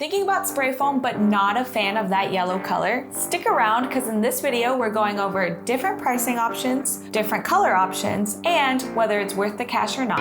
Thinking about spray foam but not a fan of that yellow color? Stick around because in this video we're going over different pricing options, different color options, and whether it's worth the cash or not.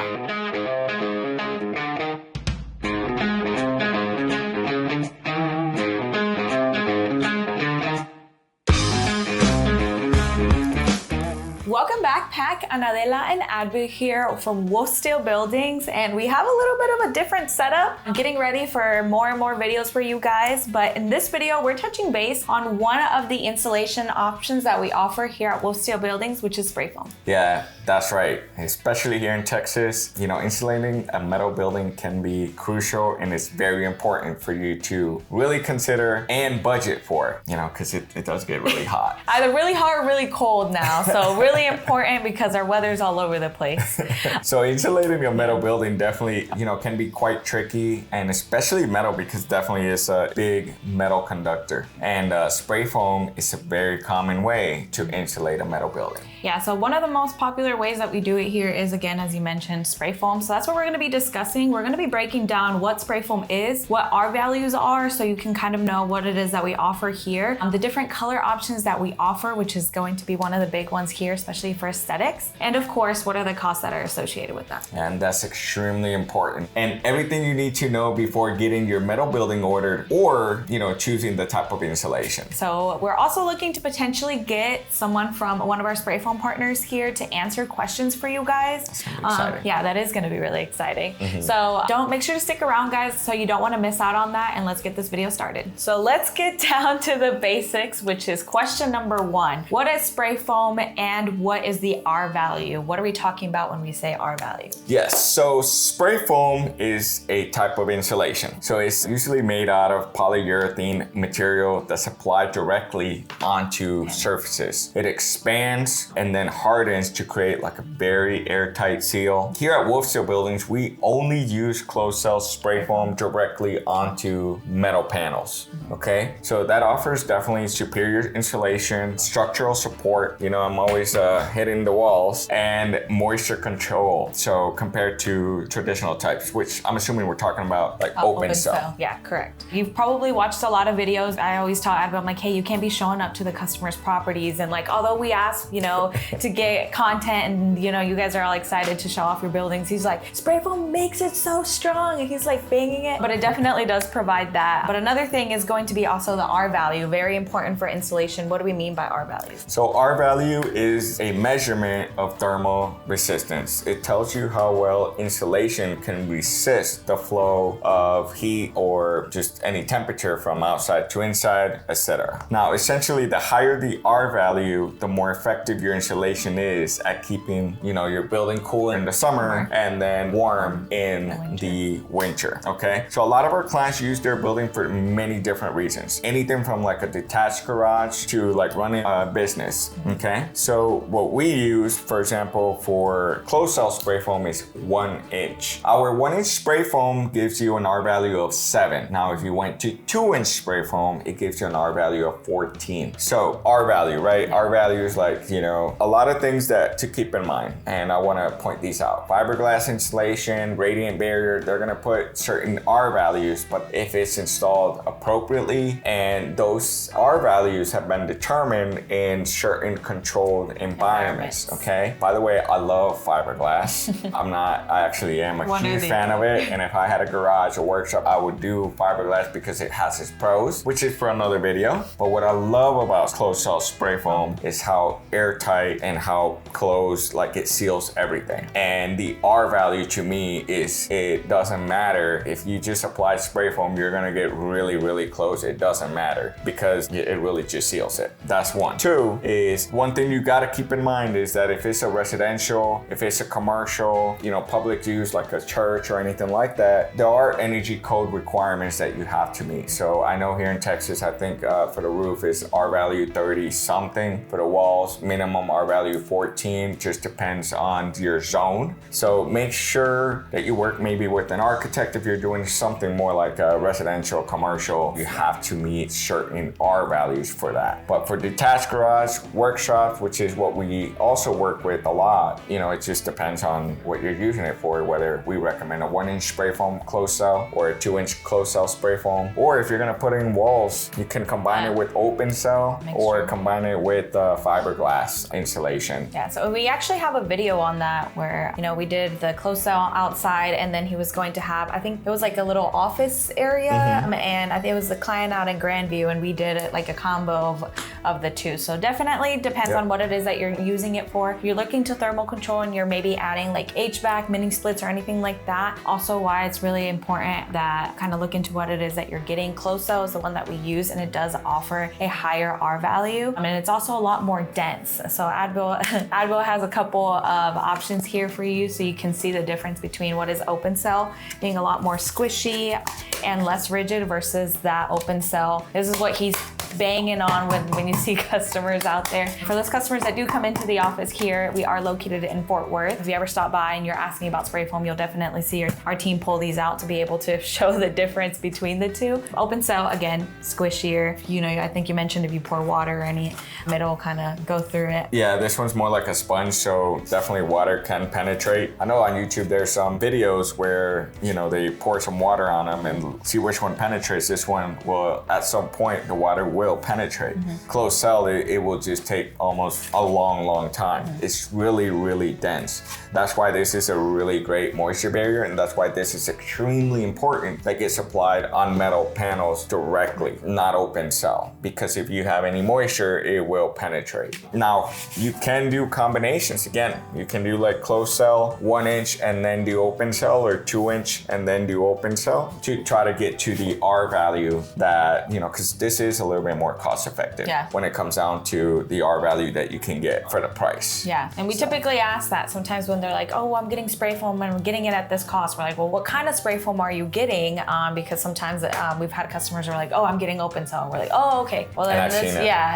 Welcome back, Pack. Anadela and Adbeel here from WolfSteel Buildings, and we have a little bit of a different setup. I'm getting ready for more and more videos for you guys, but in this video, we're touching base on one of the installation options that we offer here at WolfSteel Buildings, which is spray foam. Yeah, that's right. Especially here in Texas, insulating a metal building can be crucial, and it's very important for you to really consider and budget for, because it does get really hot. Either really hot or really cold now, so really important because our weather's all over the place. So insulating a metal building definitely, can be quite tricky, and especially metal because definitely is a big metal conductor. And spray foam is a very common way to insulate a metal building. Yeah, so one of the most popular ways that we do it here is, again, as you mentioned, spray foam. So that's what we're gonna be discussing. We're gonna be breaking down what spray foam is, what our values are, so you can kind of know what it is that we offer here, the different color options that we offer, which is going to be one of the big ones here, especially for aesthetics. And of course, what are the costs that are associated with that? And that's extremely important. And everything you need to know before getting your metal building ordered or, choosing the type of insulation. So we're also looking to potentially get someone from one of our spray foam partners here to answer questions for you guys. That's gonna be exciting. Yeah, that is gonna be really exciting. So make sure to stick around, guys, so you don't wanna miss out on that, and let's get this video started. So let's get down to the basics, which is question number one. What is spray foam and what is the R value? What are we talking about when we say R value? Yes, so spray foam is a type of insulation. So it's usually made out of polyurethane material that's applied directly onto surfaces. It expands and then hardens to create like a very airtight seal. Here at WolfSteel Buildings, we only use closed cell spray foam directly onto metal panels, okay? So that offers definitely superior insulation, structural support, I'm always hitting the walls, and moisture control. So compared to traditional types, which I'm assuming we're talking about like open cell. Yeah, correct. You've probably watched a lot of videos. I always tell Adbeel, I'm like, hey, you can't be showing up to the customer's properties, and although we ask, to get content and, you guys are all excited to show off your buildings, he's like, spray foam makes it so strong, and he's like banging it, but it definitely does provide that. But another thing is going to be also the R value, very important for insulation. What do we mean by R values? So R value is a measurement of thermal resistance. It tells you how well insulation can resist the flow of heat or just any temperature from outside to inside, etc. Now, essentially, the higher the R value, the more effective your insulation is at keeping, your building cool in the summer and then warm in the winter, okay? So a lot of our clients use their building for many different reasons. Anything from like a detached garage to like running a business, okay? So what we use, for example, for closed cell spray foam is 1 inch. Our 1 inch spray foam gives you an R value of 7. Now, if you went to 2 inch spray foam, it gives you an R value of 14. So R value, right? R value is like, a lot of things that to keep in mind. And I want to point these out. Fiberglass insulation, radiant barrier, they're going to put certain R values, but if it's installed appropriately and those R values have been determined in certain controlled environments, okay? By the way, I love fiberglass. I actually am a huge fan of it. And if I had a garage or workshop, I would do fiberglass because it has its pros, which is for another video. But what I love about closed cell spray foam is how airtight and how closed, like it seals everything. And the R value to me is it doesn't matter if you just apply spray foam, you're gonna get really, really close. It doesn't matter because it really just seals it. That's one. Two is one thing you gotta keep in mind is that if it's a residential, if it's a commercial, public use like a church or anything like that, there are energy code requirements that you have to meet. So I know here in Texas, I think for the roof is R value 30 something. For the walls, minimum R value 14, just depends on your zone. So make sure that you work maybe with an architect. If you're doing something more like a residential, commercial, you have to meet certain R values for that. But for detached garage, workshops, which is what we also work with a lot. You know, it just depends on what you're using it for, whether we recommend a 1-inch spray foam closed cell or a 2-inch closed cell spray foam. Or if you're gonna put in walls, you can combine it with open cell or combine it with fiberglass insulation. Yeah, so we actually have a video on that where, you know, we did the closed cell outside, and then he was going to have, I think it was like a little office area, and I think it was the client out in Grandview, and we did it like a combo of the two. So definitely depends on what it is that you're using it for. If you're looking to thermal control and you're maybe adding like HVAC, mini splits, or anything like that. Also why it's really important that kind of look into what it is that you're getting. Closed cell is the one that we use, and it does offer a higher R value. I mean, it's also a lot more dense. So Adbeel has a couple of options here for you, so you can see the difference between what is open cell being a lot more squishy and less rigid versus that open cell. This is what he's banging on when you see customers out there. For those customers that do come into the office here, we are located in Fort Worth. If you ever stop by and you're asking about spray foam, you'll definitely see our team pull these out to be able to show the difference between the two. Open cell, again, squishier. You know, I think you mentioned if you pour water or any, it'll kind of go through it. Yeah, this one's more like a sponge, so definitely water can penetrate. I know on YouTube there's some videos where, you know, they pour some water on them and see which one penetrates. This one will, at some point, the water will penetrate. Closed cell, it will just take almost a long time. It's really dense. That's why this is a really great moisture barrier, and that's why this is extremely important that gets applied on metal panels directly, not open cell, because if you have any moisture, it will penetrate. Now, you can do combinations. Again, you can do like closed cell, 1-inch, and then do open cell, or 2-inch and then do open cell to try to get to the R value that, you know, because this is a little bit more cost effective when it comes down to the R value that you can get for the price. Yeah, and we typically ask that sometimes when they're like, oh, I'm getting spray foam and I'm getting it at this cost. We're like, well, what kind of spray foam are you getting? Because sometimes we've had customers who are like, oh, I'm getting open cell. And we're like, oh, okay. Well, then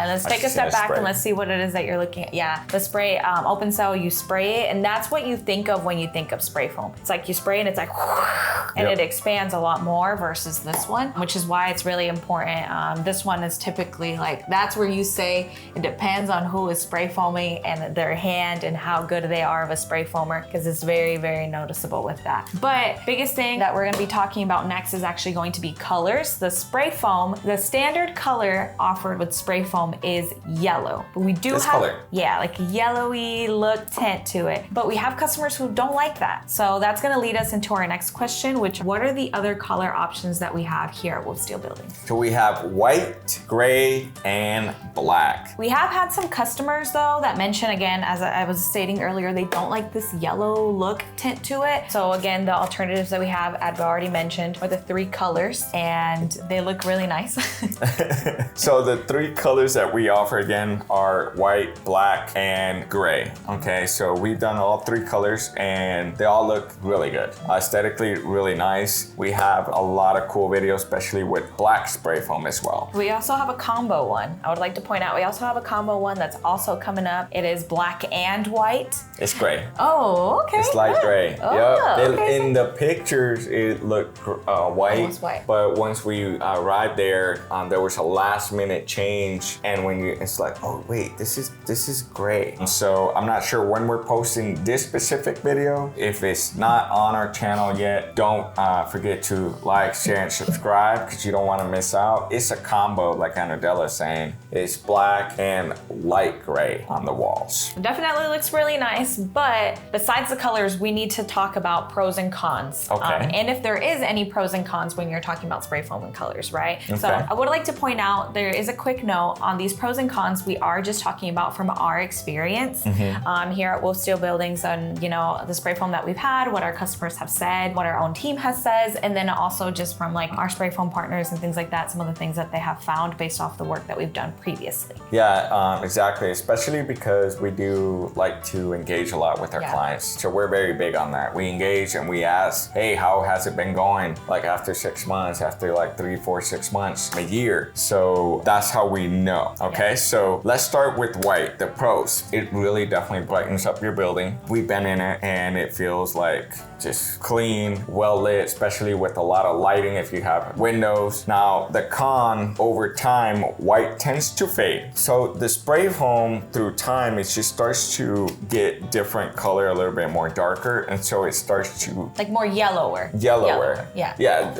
let's take a step back and let's see what it is that you're looking at. Yeah, the spray, open cell, you spray it, and that's what you think of when you think of spray foam. It's like you spray and it's like, and it expands a lot more versus this one, which is why it's really important. This one is typically like, that's where you say it depends on who is spray foaming and their hand and how good they are of a spray foamer, because it's very noticeable with that. But biggest thing that we're going to be talking about next is actually going to be colors. The spray foam, the standard color offered with spray foam is yellow, but we do have like a yellowy look tint to it, but we have customers who don't like that. So that's going to lead us into our next question, which what are the other color options that we have here at WolfSteel Buildings? So we have white, gray, and black. We have had some customers though that mention, again, as I was stating earlier, they don't like this yellow look tint to it. So again, the alternatives that we have, Adbeel already mentioned, are the 3 colors, and they look really nice. So the 3 colors that we offer again are white, black, and gray. Okay, so we've done all 3 colors and they all look really good. Aesthetically, really nice. We have a lot of cool videos, especially with black spray foam as well. We also have a combo one. I would like to point out, we also have a combo one that's also coming up. It is black and white. It's gray. Oh, okay. It's light gray. Oh, okay. In the pictures, it looked white, but once we arrived there was a last minute change, and it's like, oh wait, this is gray. So I'm not sure when we're posting this specific video. If it's not on our channel yet, don't forget to like, share, and subscribe, because you don't want to miss out. It's a combo, like Anadela is saying. It's black and light gray on the walls. It definitely looks really nice, but besides the colors, we need to talk about pros and cons. Okay. And if there is any pros and cons when you're talking about spray foam and colors, right? Okay. So I would like to point out, there is a quick note on these pros and cons. We are just talking about from our experience here at WolfSteel Buildings, and you know, the spray foam that we've had, what our customers have said, what our own team has said, and then also just from like our spray foam partners and things like that, some of the things that they have found based off the work that we've done previously. Yeah, exactly. Especially because we do like to engage a lot with our clients. So we're very big on that. We engage and we ask, hey, how has it been going? Like after 6 months, after like 3, 4, 6 months, a year. So that's how we know. Okay, so let's start with white, the pros. It really definitely brightens up your building. We've been in it and it feels like just clean, well lit, especially with a lot of lighting if you have windows. Now, the con, over time, white tends to fade. So the spray foam, through time, it just starts to get different color, a little bit more darker, and so it starts to like more yellower. Yeah,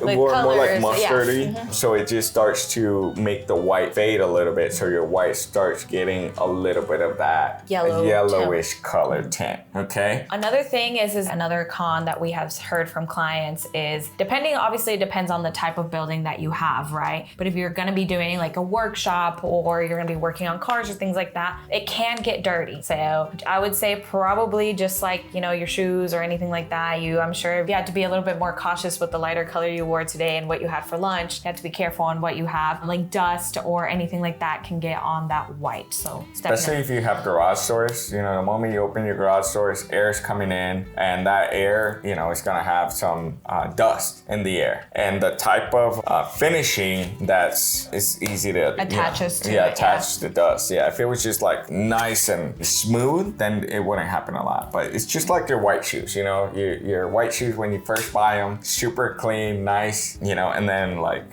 Like more like colors, mustardy. yeah. So it just starts to make the white fade a little bit, so your white starts getting a little bit of that yellowish color tint. Okay. Another thing is another con that we have heard from clients is, obviously it depends on the type of building that you have, right? But if you're gonna be doing like a workshop, or you're gonna be working on cars or things like that, it can get dirty. So I would say probably just like, your shoes or anything like that, I'm sure you had to be a little bit more cautious with the lighter color you wore today and what you had for lunch. You have to be careful on what you have, like dust or anything like that can get on that white. So especially if you have garage doors, the moment you open your garage doors, air is coming in, and that air, is gonna have some dust in the air. And the type of finishing is easy to attaches to attach the dust. Yeah, if it was just like nice and smooth, then it wouldn't happen a lot. But it's just like your white shoes, your white shoes when you first buy them, super clean, nice, and then like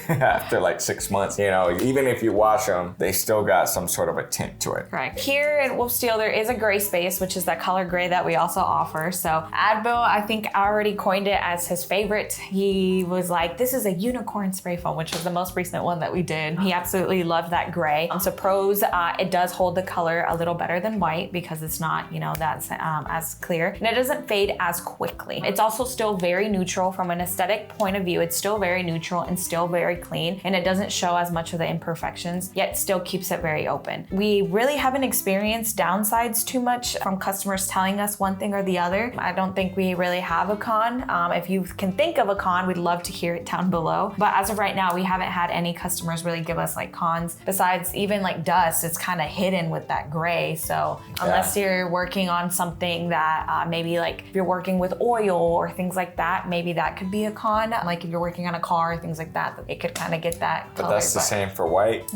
after like 6 months, even if you wash them, they still got some sort of a tint to it. Right. Here at WolfSteel, there is a gray space, which is that color gray that we also offer. So Adbeel, I think, already coined it as his favorite. He was like, this is a unicorn spray foam, which was the most recent one that we did. He absolutely loved that gray. So pros, it does hold the color a little better than white because it's not, that's as clear, and it doesn't fade as quickly. It's also still very neutral from an aesthetic point of view. It's still very neutral and still very clean, and it doesn't show as much of the imperfections, yet still keeps it very open. We really haven't experienced downsides too much from customers telling us one thing or the other. I don't think we really have a con. If you can think of a con, we'd love to hear it down below. But as of right now, we haven't had any customers really give us like cons. Besides even like dust, it's kind of hidden with that gray. So unless you're working on something that maybe like if you're working with oil or things like that, maybe that could be a con. Like if you're working on a car or things like that, it could kind of get that color. But that's the same for white,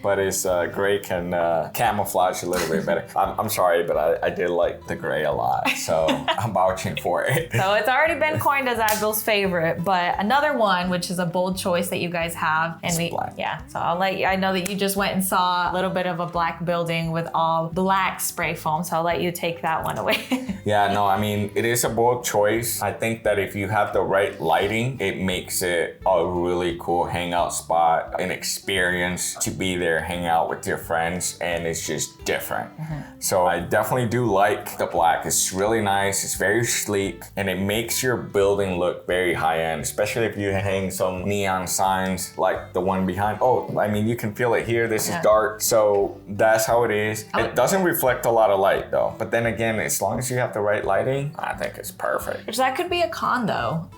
but it's gray can camouflage a little bit better. I'm sorry, but I did like the gray a lot, so I'm vouching for it. So it's already been coined as Adbeel's favorite, but another one, which is a bold choice that you guys have, and black. So I'll let you, I know that you just went and saw a little bit of a black building with all black spray foam, so I'll let you take that one away. Yeah, no, I mean, it is a bold choice. I think that if you have the right lighting, it makes it a really cool hangout spot, an experience to be there, hang out with your friends, and it's just different. So I definitely do like the black. It's really nice, it's very sleek, and it makes your building look very high-end, especially if you hang some neon signs like the one behind. Oh, I mean, you can feel it here. This is dark, so that's how it is. It doesn't reflect a lot of light though, but then again, as long as you have the right lighting, I think it's perfect. Which that could be a con though.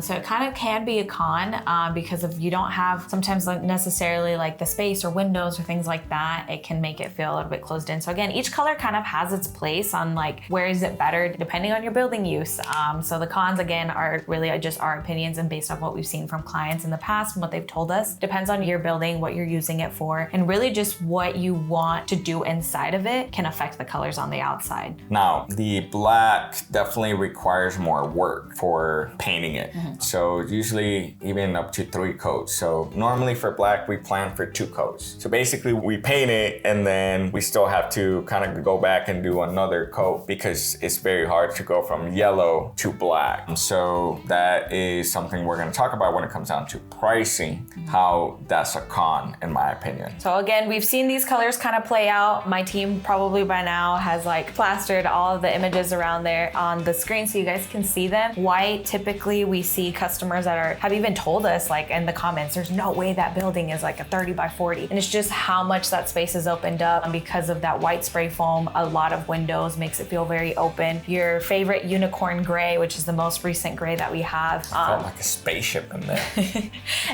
So it kind of can be a con because if you don't have sometimes necessarily like the space or windows or things like that, it can make it feel a little bit closed in. So again, each color kind of has its place on like where is it better depending on your building use. So the cons again are really just our opinions and based off what we've seen from clients in the past and what they've told us. Depends on your building, what you're using it for, and really just what you want to do inside of it can affect the colors on the outside. Now, the black definitely requires more work for painting it. So usually even up to 3 coats. So normally for black, we plan for 2 coats. So basically we paint it and then we still have to kind of go back and do another coat because it's very hard to go from yellow to black. And so that is something we're gonna talk about when it comes down to pricing, how that's a con in my opinion. So again, we've seen these colors kind of play out. My team probably by now has like plastered all of the images around there on the screen so you guys can see them. White, typically we see customers that have even told us like in the comments, there's no way that building is like a 30 by 40. And it's just how much that space is opened up. And because of that white spray foam, a lot of windows makes it feel very open. Your favorite unicorn gray, which is the most recent gray that we have. Felt like a spaceship in there.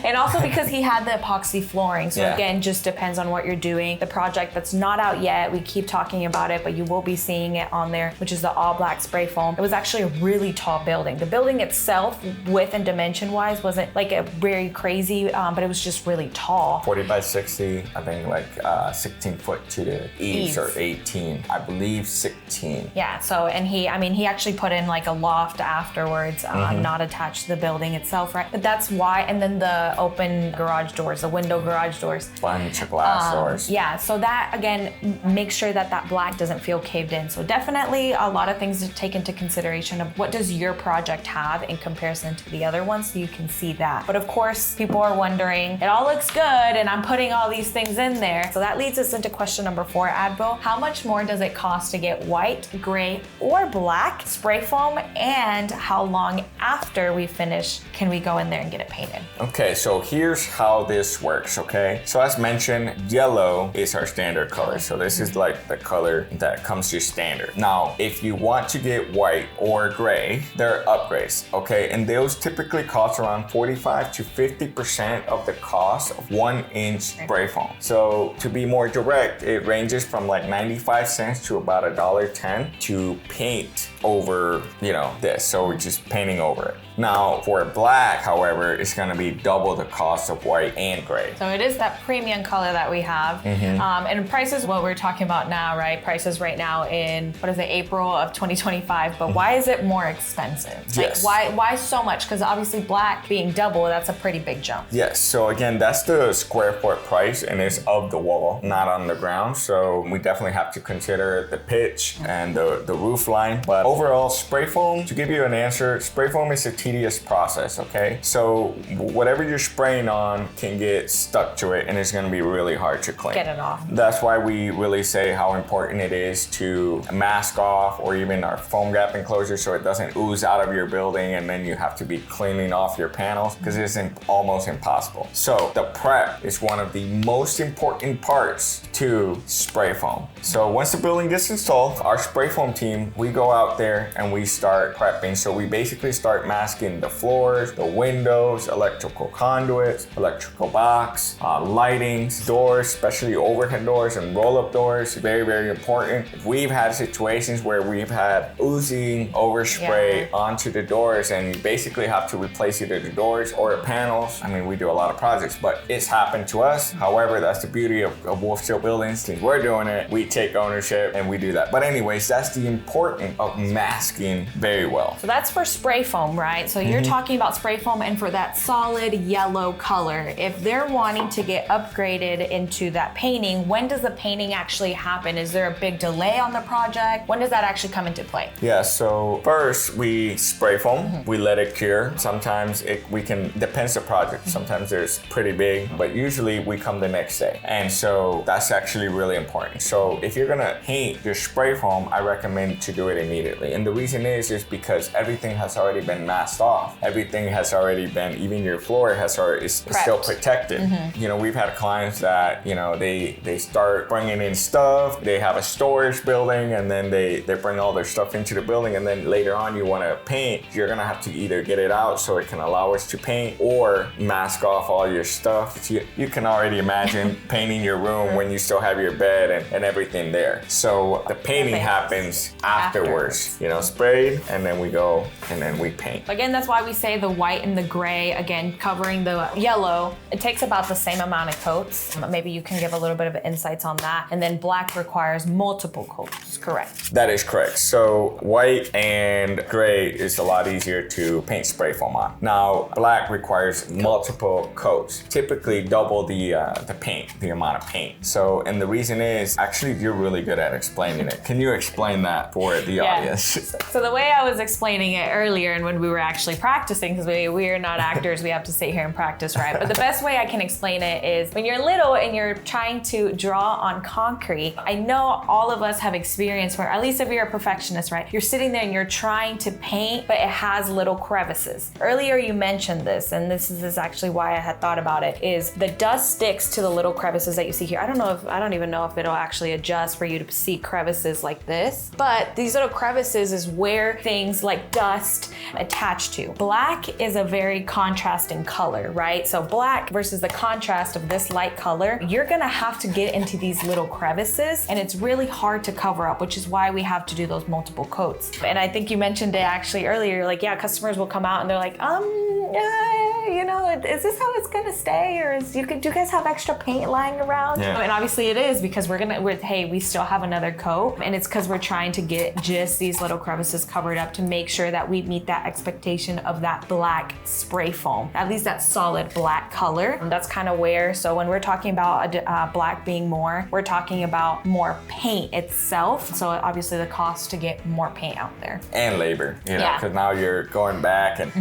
And also because he had the epoxy flooring. So again, just depends on what you're doing. The project that's not out yet, we keep talking about it, but you will be seeing it on there, which is the all black spray foam. It was actually a really tall building. The building itself, width and dimension wise, wasn't like make it very crazy, but it was just really tall. 40 by 60, I think like 16 foot to the eaves or 18, I believe 16. Yeah, so, and he actually put in like a loft afterwards, not attached to the building itself, right? But that's why, and then the open garage doors, the window garage doors. Bunch of glass doors. Yeah, so that, again, make sure that that black doesn't feel caved in. So definitely a lot of things to take into consideration of what does your project have in comparison to the other ones, so you can see that. But of course, people are wondering, it all looks good and I'm putting all these things in there. So that leads us into question number 4, Adbeel. How much more does it cost to get white, gray, or black spray foam, and how long after we finish can we go in there and get it painted? Okay, so here's how this works, okay? So as mentioned, yellow is our standard color. So this is like the color that comes to standard. Now, if you want to get white or gray, there are upgrades, okay? And those typically cost around 45 to 50% of the cost of 1-inch spray foam. So to be more direct, it ranges from like 95 cents to about $1.10 to paint over, this. So we're just painting over it. Now, for black, however, it's gonna be double the cost of white and gray. So it is that premium color that we have. And prices, what we're talking about now, right? Prices right now in, April of 2025, but why is it more expensive? Yes. Like, why so much? Because obviously black being double, that's a pretty big jump. Yes, so again, that's the square foot price, and it's of the wall, not on the ground. So we definitely have to consider the pitch and the roof line. But overall, spray foam, to give you an answer, spray foam is a tedious process, okay? So whatever you're spraying on can get stuck to it, and it's gonna be really hard to clean. Get it off. That's why we really say how important it is to mask off, or even our foam gap enclosure, so it doesn't ooze out of your building and then you have to be cleaning off your panels, because it's almost impossible. So the prep is one of the most important parts to spray foam. So once the building gets installed, our spray foam team, we go out there and we start prepping. So we basically start masking the floors, the windows, electrical conduits, electrical box, lightings, doors, especially overhead doors and roll-up doors. Very, very important. We've had situations where we've had oozing overspray onto the doors, and you basically have to replace either the doors or the panels. I mean, we do a lot of projects, but it's happened to us. However, that's the beauty of WolfSteel Buildings. Since we're doing it, we take ownership and we do that. But anyways, that's the importance of masking very well. So that's for spray foam, right? So you're talking about spray foam, and for that solid yellow color, if they're wanting to get upgraded into that painting, when does the painting actually happen? Is there a big delay on the project? When does that actually come into play? Yeah, so first we spray foam, we let it cure. Sometimes depends the project. Sometimes there's pretty big, but usually we come the next day. And so that's actually really important. So if you're gonna paint your spray foam, I recommend to do it immediately. And the reason is because everything has already been masked off. Everything has already been, even your floor is still protected. We've had clients that, they start bringing in stuff, they have a storage building, and then they bring all their stuff into the building, and then later on you wanna paint, you're gonna have to either get it out so it can allow us to paint, or mask off all your stuff. So you can already imagine painting your room when you still have your bed and everything there. So the painting happens afterwards, sprayed, and then we go and then we paint. Again, that's why we say the white and the gray, again, covering the yellow. It takes about the same amount of coats. Maybe you can give a little bit of insights on that. And then black requires multiple coats, correct? That is correct. So white and gray is a lot easier to paint spray foam on. Now, black requires multiple coats, typically double the paint, the amount of paint. So, and the reason is, actually, you're really good at explaining it. Can you explain that for the audience? So the way I was explaining it earlier, and when we were actually practicing, because we are not actors, we have to sit here and practice, right? But the best way I can explain it is when you're little and you're trying to draw on concrete, I know all of us have experienced where, at least if you're a perfectionist, right? You're sitting there and you're trying to paint, but it has little crevices. Earlier you mentioned this, and this is actually why I had thought about it, is the dust sticks to the little crevices that you see here. I don't even know if it'll actually adjust for you to see crevices like this, but these little crevices is where things like dust attach to. Black is a very contrasting color, right? So black versus the contrast of this light color, you're gonna have to get into these little crevices, and it's really hard to cover up, which is why we have to do those multiple coats. And I think you mentioned it actually earlier, like, yeah, customers will come out and they're like, You know, is this how it's gonna stay, or do you guys have extra paint lying around? Yeah. And obviously it is, because we still have another coat, and it's because we're trying to get just these little crevices covered up to make sure that we meet that expectation of that black spray foam, at least that solid black color. And that's kind of where, so when we're talking about black being more, we're talking about more paint itself. So obviously the cost to get more paint out there. And labor, you know, because now you're going back and,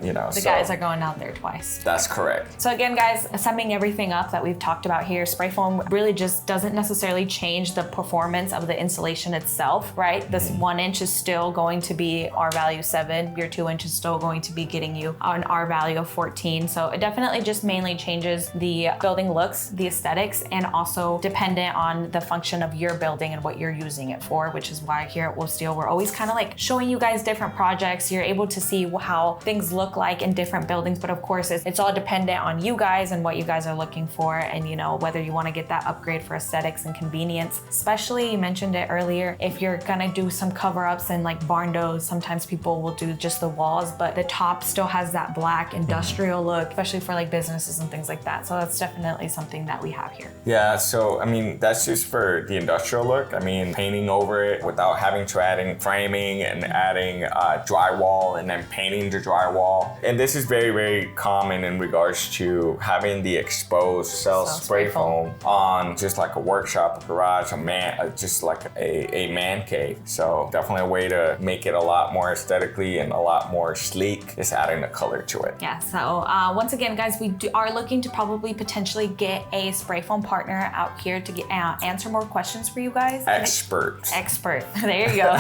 you know. The guys are going out there twice. That's correct. So again, guys, summing everything up that we've talked about here, spray foam really just doesn't necessarily change the performance of the insulation itself, right? This 1 inch is still going to be R value 7. Your 2 inch is still going to be getting you an R value of 14. So it definitely just mainly changes the building looks, the aesthetics, and also dependent on the function of your building and what you're using it for, which is why here at WolfSteel, we're always kind of like showing you guys different projects. You're able to see how things look like in different buildings, but of course it's all dependent on you guys and what you guys are looking for, and you know, whether you want to get that upgrade for aesthetics and convenience. Especially, you mentioned it earlier, if you're gonna do some cover-ups and like barn doors, sometimes people will do just the walls, but the top still has that black industrial look, especially for like businesses and things like that. So that's definitely something that we have here. Yeah, so I mean, that's just for the industrial look. I mean, painting over it without having to adding framing and adding drywall and then painting the drywall. And this is very, very common in regards to having the exposed cell spray foam on just like a workshop, a garage, just like a man cave. So definitely a way to make it a lot more aesthetically and a lot more sleek is adding the color to it. Yeah, so once again, guys, we are looking to probably potentially get a spray foam partner out here to get answer more questions for you guys. Expert. There you go.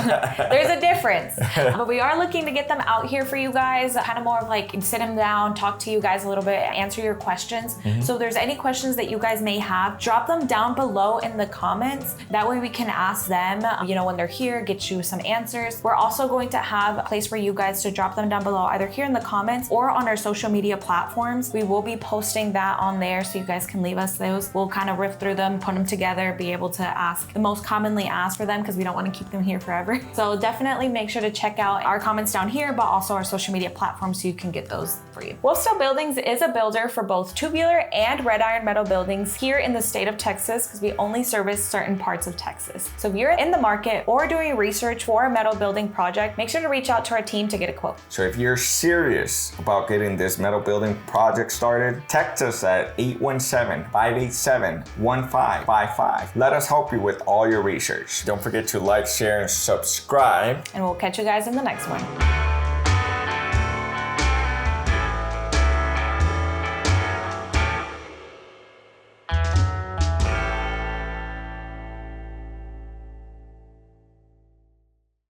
There's a difference. But we are looking to get them out here for you guys, kind of more of like sit them down, talk to you guys a little bit, answer your questions. So if there's any questions that you guys may have, drop them down below in the comments. That way we can ask them, you know, when they're here, get you some answers. We're also going to have a place for you guys to drop them down below, either here in the comments or on our social media platforms. We will be posting that on there, so you guys can leave us those. We'll kind of riff through them, put them together, be able to ask the most commonly asked for them, because we don't want to keep them here forever. So definitely make sure to check out our comments down here, but also our social media platforms so you can get those for you. WolfSteel Buildings is a builder for both tubular and red iron metal buildings here in the state of Texas, because we only service certain parts of Texas. So if you're in the market or doing research for a metal building project, make sure to reach out to our team to get a quote. So if you're serious about getting this metal building project started, text us at 817-587-1555. Let us help you with all your research. Don't forget to like, share, and subscribe. And we'll catch you guys in the next one.